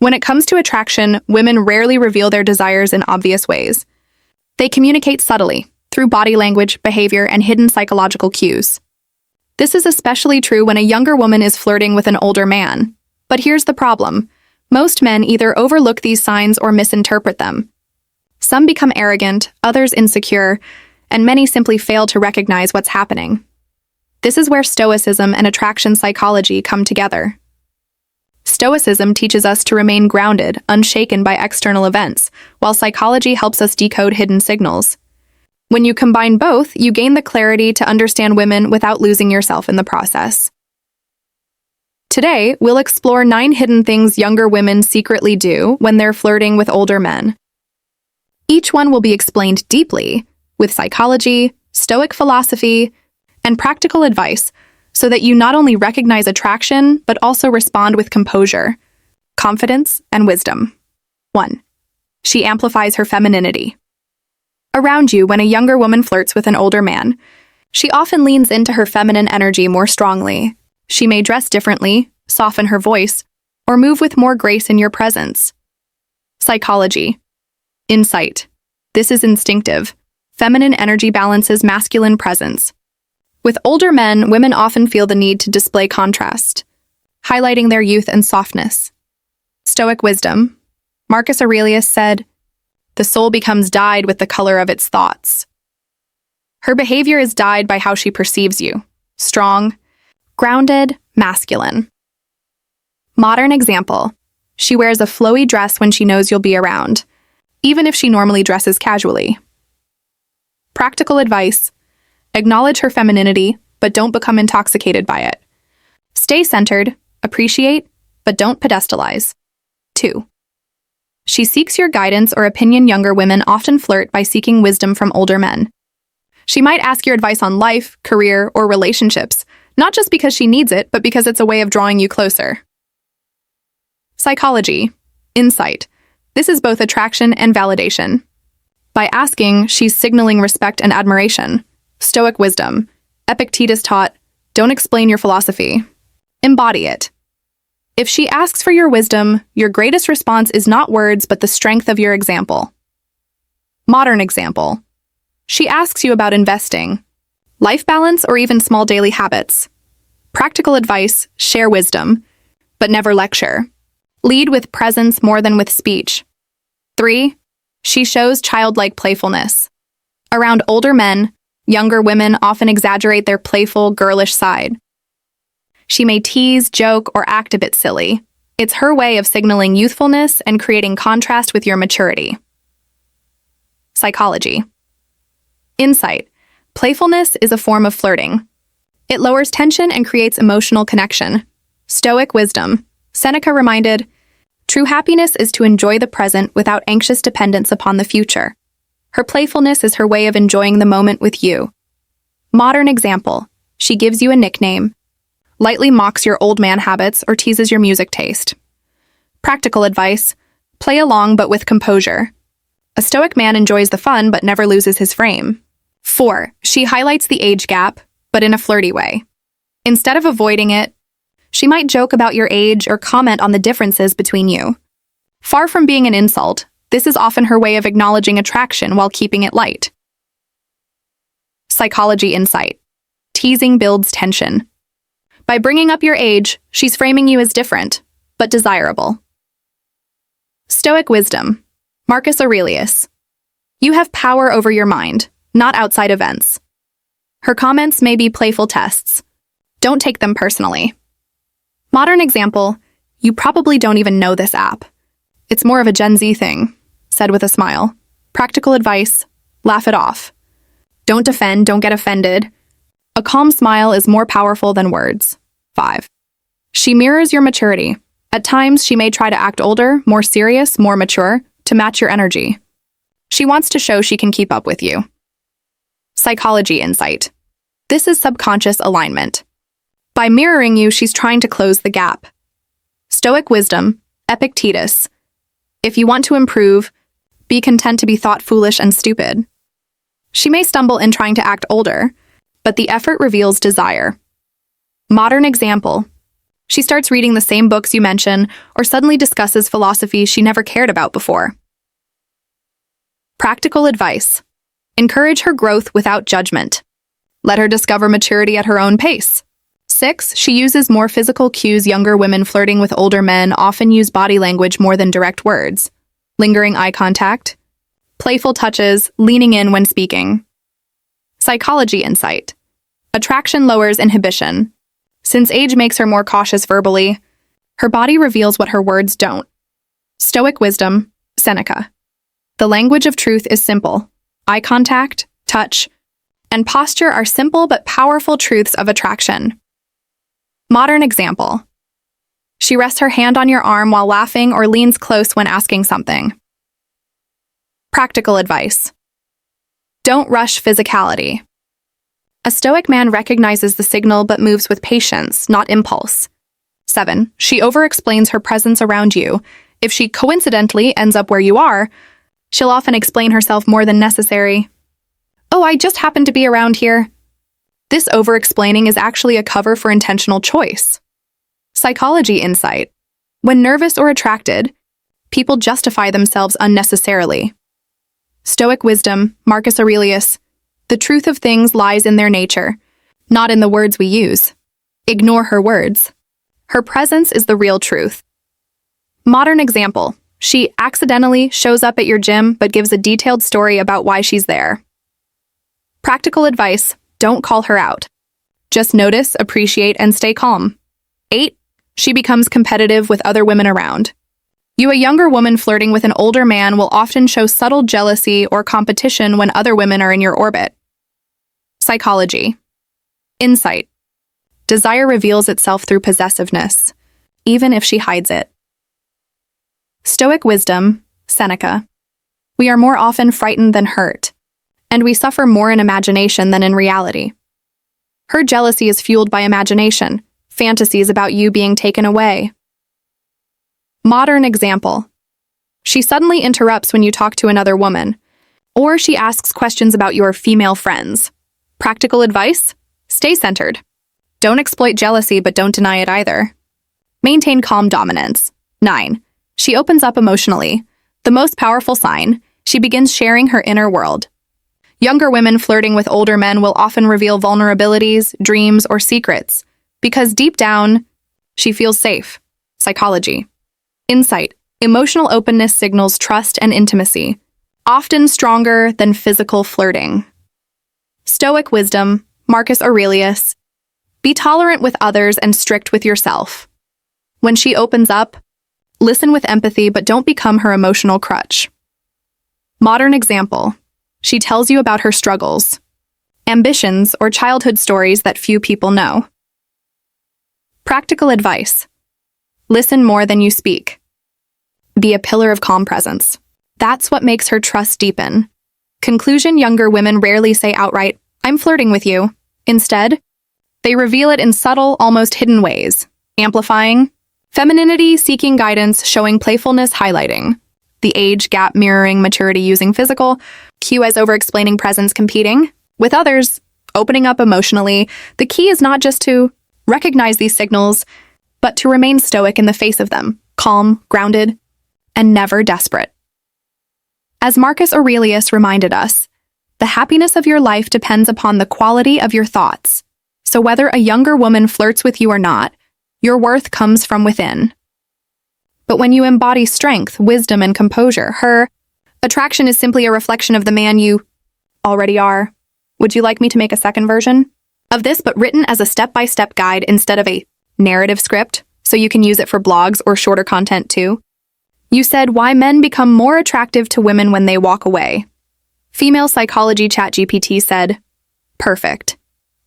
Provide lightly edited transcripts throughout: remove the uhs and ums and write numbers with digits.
When it comes to attraction, women rarely reveal their desires in obvious ways. They communicate subtly, through body language, behavior, and hidden psychological cues. This is especially true when a younger woman is flirting with an older man. But here's the problem. Most men either overlook these signs or misinterpret them. Some become arrogant, others insecure, and many simply fail to recognize what's happening. This is where Stoicism and attraction psychology come together. Stoicism teaches us to remain grounded, unshaken by external events, while psychology helps us decode hidden signals. When you combine both, you gain the clarity to understand women without losing yourself in the process. Today, we'll explore 9 hidden things younger women secretly do when they're flirting with older men. Each one will be explained deeply, with psychology, Stoic philosophy, and practical advice, so that you not only recognize attraction, but also respond with composure, confidence, and wisdom. 1. She amplifies her femininity. Around you, when a younger woman flirts with an older man, she often leans into her feminine energy more strongly. She may dress differently, soften her voice, or move with more grace in your presence. Psychology. Insight. This is instinctive. Feminine energy balances masculine presence. With older men, women often feel the need to display contrast, highlighting their youth and softness. Stoic wisdom. Marcus Aurelius said, "The soul becomes dyed with the color of its thoughts." Her behavior is dyed by how she perceives you. Strong, grounded, masculine. Modern example. She wears a flowy dress when she knows you'll be around, even if she normally dresses casually. Practical advice. Acknowledge her femininity, but don't become intoxicated by it. Stay centered, appreciate, but don't pedestalize. 2. She seeks your guidance or opinion. Younger women often flirt by seeking wisdom from older men. She might ask your advice on life, career, or relationships, not just because she needs it, but because it's a way of drawing you closer. Psychology. Insight. This is both attraction and validation. By asking, she's signaling respect and admiration. Stoic wisdom. Epictetus taught, "Don't explain your philosophy. Embody it." If she asks for your wisdom, your greatest response is not words, but the strength of your example. Modern example. She asks you about investing, life balance, or even small daily habits. Practical advice, share wisdom, but never lecture. Lead with presence more than with speech. 3. She shows childlike playfulness. Around older men, younger women often exaggerate their playful, girlish side. She may tease, joke, or act a bit silly. It's her way of signaling youthfulness and creating contrast with your maturity. Psychology. Insight. Playfulness is a form of flirting. It lowers tension and creates emotional connection. Stoic wisdom. Seneca reminded, "True happiness is to enjoy the present without anxious dependence upon the future." Her playfulness is her way of enjoying the moment with you. Modern example. She gives you a nickname, lightly mocks your old man habits, or teases your music taste. Practical advice. Play along but with composure. A stoic man enjoys the fun but never loses his frame. 4. She highlights the age gap, but in a flirty way. Instead of avoiding it, she might joke about your age or comment on the differences between you. Far from being an insult, this is often her way of acknowledging attraction while keeping it light. Psychology insight. Teasing builds tension. By bringing up your age, she's framing you as different, but desirable. Stoic wisdom. Marcus Aurelius. You have power over your mind, not outside events. Her comments may be playful tests. Don't take them personally. Modern example. You probably don't even know this app. It's more of a Gen Z thing, said with a smile. Practical advice. Laugh it off. Don't defend, don't get offended. A calm smile is more powerful than words. 5. She mirrors your maturity. At times, she may try to act older, more serious, more mature, to match your energy. She wants to show she can keep up with you. Psychology insight. This is subconscious alignment. By mirroring you, she's trying to close the gap. Stoic wisdom. Epictetus. If you want to improve, be content to be thought foolish and stupid. She may stumble in trying to act older, but the effort reveals desire. Modern example. She starts reading the same books you mention or suddenly discusses philosophy she never cared about before. Practical advice. Encourage her growth without judgment. Let her discover maturity at her own pace. 6. She uses more physical cues. Younger women flirting with older men often use body language more than direct words. Lingering eye contact. Playful touches, leaning in when speaking. Psychology insight. Attraction lowers inhibition. Since age makes her more cautious verbally, her body reveals what her words don't. Stoic wisdom, Seneca. The language of truth is simple. Eye contact, touch, and posture are simple but powerful truths of attraction. Modern example. She rests her hand on your arm while laughing or leans close when asking something. Practical advice. Don't rush physicality. A Stoic man recognizes the signal but moves with patience, not impulse. 7. She over-explains her presence around you. If she coincidentally ends up where you are, she'll often explain herself more than necessary. Oh, I just happened to be around here. This over-explaining is actually a cover for intentional choice. Psychology insight. When nervous or attracted, people justify themselves unnecessarily. Stoic wisdom, Marcus Aurelius. The truth of things lies in their nature, not in the words we use. Ignore her words. Her presence is the real truth. Modern example. She accidentally shows up at your gym but gives a detailed story about why she's there. Practical advice. Don't call her out. Just notice, appreciate, and stay calm. 8. She becomes competitive with other women around. You, a younger woman flirting with an older man, will often show subtle jealousy or competition when other women are in your orbit. Psychology. Insight. Desire reveals itself through possessiveness, even if she hides it. Stoic wisdom, Seneca. We are more often frightened than hurt, and we suffer more in imagination than in reality. Her jealousy is fueled by imagination, fantasies about you being taken away. Modern example. She suddenly interrupts when you talk to another woman, or she asks questions about your female friends. Practical advice? Stay centered. Don't exploit jealousy, but don't deny it either. Maintain calm dominance. 9. She opens up emotionally. The most powerful sign, she begins sharing her inner world. Younger women flirting with older men will often reveal vulnerabilities, dreams, or secrets, because deep down, she feels safe. Psychology. Insight. Emotional openness signals trust and intimacy, often stronger than physical flirting. Stoic wisdom, Marcus Aurelius. Be tolerant with others and strict with yourself. When she opens up, listen with empathy but don't become her emotional crutch. Modern example. She tells you about her struggles, ambitions, or childhood stories that few people know. Practical advice. Listen more than you speak. Be a pillar of calm presence. That's what makes her trust deepen. Conclusion. Younger women rarely say outright, "I'm flirting with you." Instead, they reveal it in subtle, almost hidden ways, amplifying femininity, seeking guidance, showing playfulness, highlighting the age gap, mirroring maturity, using physical cue as over-explaining presence, competing with others, opening up emotionally. The key is not just to recognize these signals, but to remain stoic in the face of them, calm, grounded, and never desperate. As Marcus Aurelius reminded us, the happiness of your life depends upon the quality of your thoughts. So whether a younger woman flirts with you or not, your worth comes from within. But when you embody strength, wisdom, and composure, her attraction is simply a reflection of the man you already are. Would you like me to make a second version of this, but written as a step-by-step guide instead of a narrative script, so you can use it for blogs or shorter content too? You said, why men become more attractive to women when they walk away. Female psychology ChatGPT said, perfect.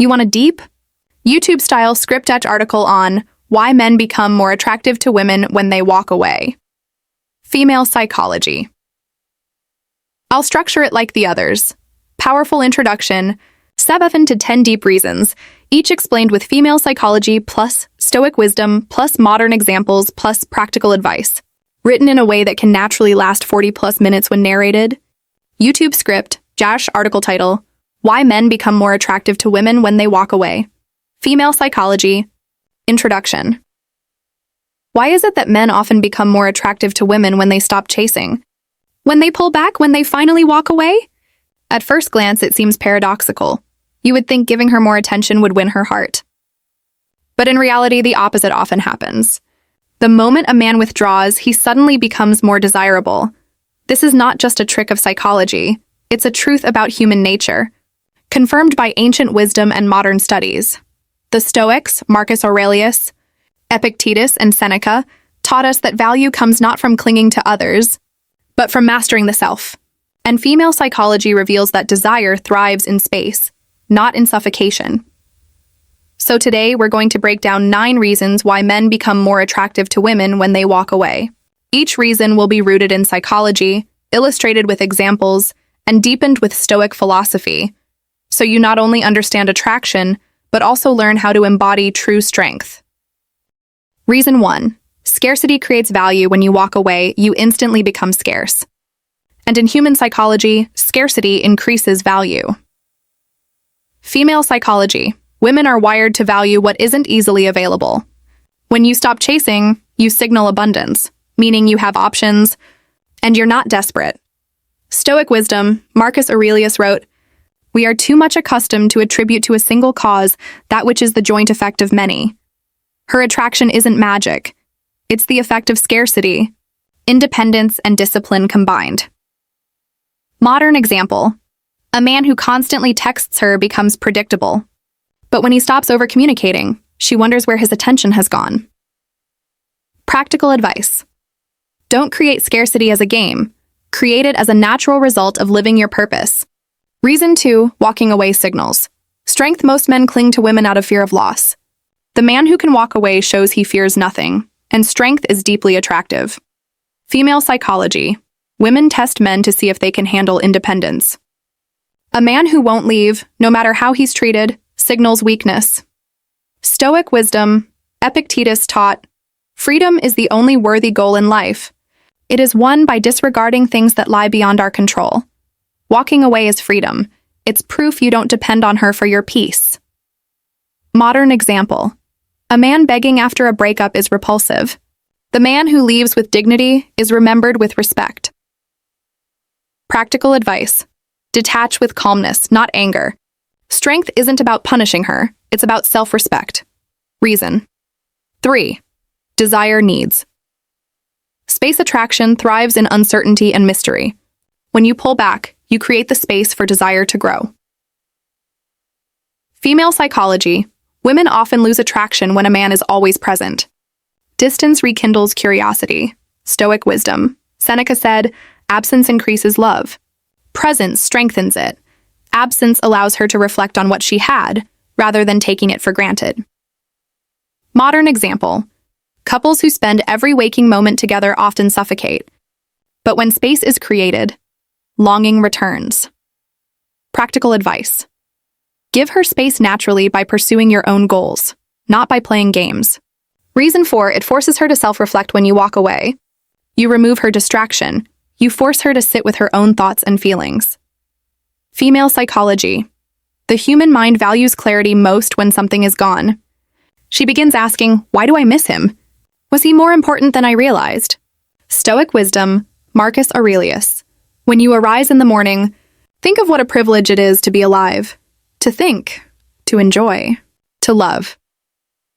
You want a deep, YouTube-style script-etch article on why men become more attractive to women when they walk away. Female psychology. I'll structure it like the others. Powerful introduction, 7 to 10 deep reasons, each explained with female psychology plus stoic wisdom plus modern examples plus practical advice. Written in a way that can naturally last 40+ minutes when narrated. YouTube script, Jash article title, Why Men Become More Attractive to Women When They Walk Away. Female psychology. Introduction. Why is it that men often become more attractive to women when they stop chasing? When they pull back, when they finally walk away? At first glance, it seems paradoxical. You would think giving her more attention would win her heart. But in reality, the opposite often happens. The moment a man withdraws, he suddenly becomes more desirable. This is not just a trick of psychology. It's a truth about human nature, confirmed by ancient wisdom and modern studies. The Stoics, Marcus Aurelius, Epictetus, and Seneca, taught us that value comes not from clinging to others, but from mastering the self. And female psychology reveals that desire thrives in space, not in suffocation. So today, we're going to break down 9 reasons why men become more attractive to women when they walk away. Each reason will be rooted in psychology, illustrated with examples, and deepened with Stoic philosophy, so you not only understand attraction, but also learn how to embody true strength. Reason 1. Scarcity creates value. When you walk away, you instantly become scarce. And in human psychology, scarcity increases value. Female psychology. Women are wired to value what isn't easily available. When you stop chasing, you signal abundance, meaning you have options, and you're not desperate. Stoic wisdom, Marcus Aurelius wrote, "We are too much accustomed to attribute to a single cause that which is the joint effect of many." Her attraction isn't magic. It's the effect of scarcity, independence, and discipline combined. Modern example. A man who constantly texts her becomes predictable. But when he stops over-communicating, she wonders where his attention has gone. Practical advice. Don't create scarcity as a game. Create it as a natural result of living your purpose. Reason 2, walking away signals. Strength. Most men cling to women out of fear of loss. The man who can walk away shows he fears nothing, and strength is deeply attractive. Female psychology. Women test men to see if they can handle independence. A man who won't leave, no matter how he's treated, signals weakness. Stoic wisdom, Epictetus taught, freedom is the only worthy goal in life. It is won by disregarding things that lie beyond our control. Walking away is freedom. It's proof you don't depend on her for your peace. Modern example. A man begging after a breakup is repulsive. The man who leaves with dignity is remembered with respect. Practical advice. Detach with calmness, not anger. Strength isn't about punishing her, it's about self-respect. Reason. 3. Desire needs. Space attraction thrives in uncertainty and mystery. When you pull back, you create the space for desire to grow. Female psychology. Women often lose attraction when a man is always present. Distance rekindles curiosity. Stoic wisdom. Seneca said, "Absence increases love. Presence strengthens it. Absence allows her to reflect on what she had, rather than taking it for granted." Modern example. Couples who spend every waking moment together often suffocate. But when space is created, longing returns. Practical advice. Give her space naturally by pursuing your own goals, not by playing games. Reason 4, it forces her to self-reflect. When you walk away, you remove her distraction. You force her to sit with her own thoughts and feelings. Female psychology. The human mind values clarity most when something is gone. She begins asking, why do I miss him? Was he more important than I realized? Stoic wisdom, Marcus Aurelius. When you arise in the morning, think of what a privilege it is to be alive, to think, to enjoy, to love.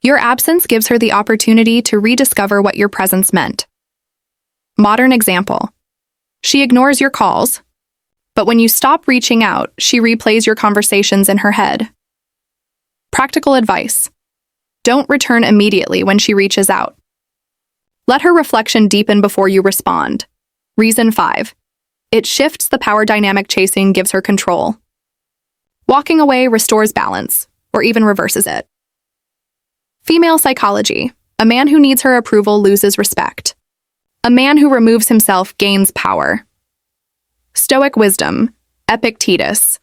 Your absence gives her the opportunity to rediscover what your presence meant. Modern example. She ignores your calls, but when you stop reaching out, she replays your conversations in her head. Practical advice. Don't return immediately when she reaches out. Let her reflection deepen before you respond. Reason 5. It shifts the power dynamic. Chasing gives her control. Walking away restores balance, or even reverses it. Female psychology. A man who needs her approval loses respect. A man who removes himself gains power. Stoic wisdom, Epictetus.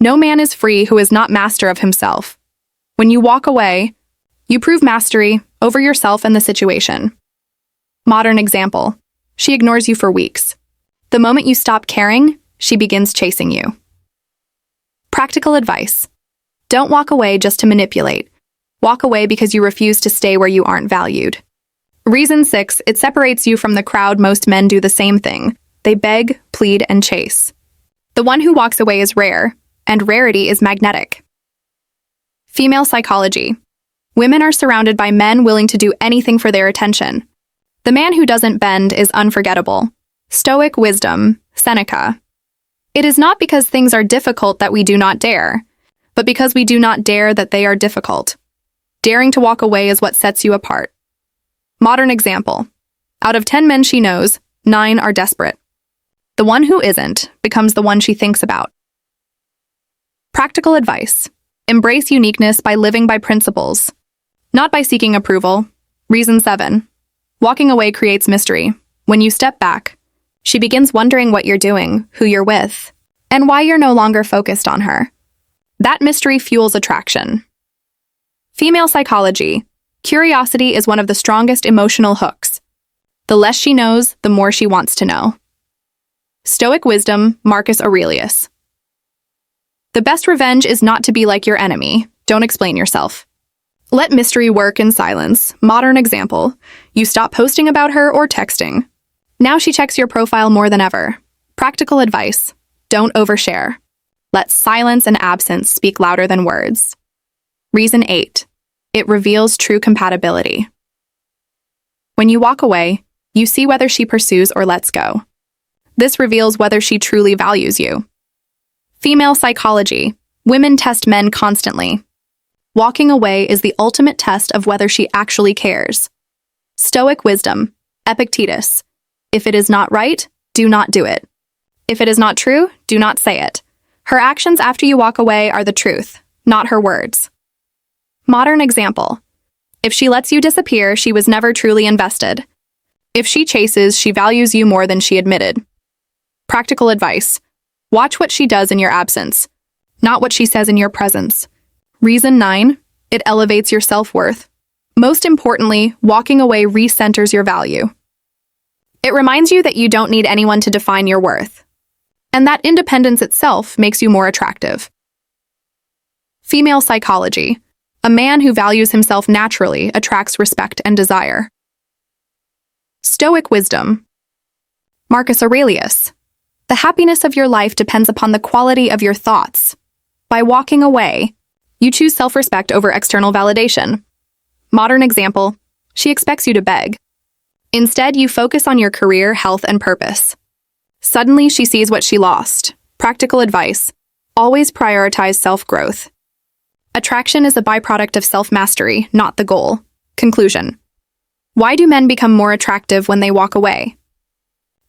No man is free who is not master of himself. When you walk away, you prove mastery over yourself and the situation. Modern example. She ignores you for weeks. The moment you stop caring, she begins chasing you. Practical advice. Don't walk away just to manipulate. Walk away because you refuse to stay where you aren't valued. Reason 6, it separates you from the crowd. Most men do the same thing. They beg, plead, and chase. The one who walks away is rare, and rarity is magnetic. Female psychology. Women are surrounded by men willing to do anything for their attention. The man who doesn't bend is unforgettable. Stoic wisdom, Seneca. It is not because things are difficult that we do not dare, but because we do not dare that they are difficult. Daring to walk away is what sets you apart. Modern example. Out of 10 men she knows, 9 are desperate. The one who isn't becomes the one she thinks about. Practical advice. Embrace uniqueness by living by principles, not by seeking approval. Reason 7. Walking away creates mystery. When you step back, she begins wondering what you're doing, who you're with, and why you're no longer focused on her. That mystery fuels attraction. Female psychology. Curiosity is one of the strongest emotional hooks. The less she knows, the more she wants to know. Stoic wisdom, Marcus Aurelius. The best revenge is not to be like your enemy. Don't explain yourself. Let mystery work in silence. Modern example. You stop posting about her or texting. Now she checks your profile more than ever. Practical advice. Don't overshare. Let silence and absence speak louder than words. Reason 8. It reveals true compatibility. When you walk away, you see whether she pursues or lets go. This reveals whether she truly values you. Female psychology. Women test men constantly. Walking away is the ultimate test of whether she actually cares. Stoic wisdom, Epictetus. If it is not right, do not do it. If it is not true, do not say it. Her actions after you walk away are the truth, not her words. Modern example. If she lets you disappear, she was never truly invested. If she chases, she values you more than she admitted. Practical advice. Watch what she does in your absence, not what she says in your presence. Reason 9. It elevates your self-worth. Most importantly, walking away recenters your value. It reminds you that you don't need anyone to define your worth, and that independence itself makes you more attractive. Female psychology. A man who values himself naturally attracts respect and desire. Stoic wisdom. Marcus Aurelius. The happiness of your life depends upon the quality of your thoughts. By walking away, you choose self-respect over external validation. Modern example. She expects you to beg. Instead, you focus on your career, health, and purpose. Suddenly, she sees what she lost. Practical advice. Always prioritize self-growth. Attraction is a byproduct of self-mastery, not the goal. Conclusion. Why do men become more attractive when they walk away?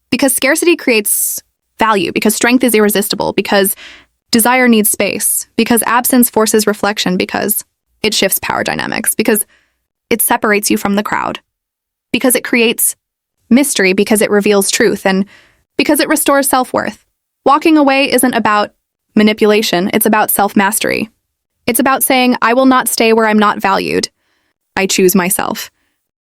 Because scarcity creates value, because strength is irresistible, because desire needs space, because absence forces reflection, because it shifts power dynamics, because it separates you from the crowd, because it creates mystery, because it reveals truth, and because it restores self-worth. Walking away isn't about manipulation, it's about self-mastery. It's about saying, I will not stay where I'm not valued. I choose myself.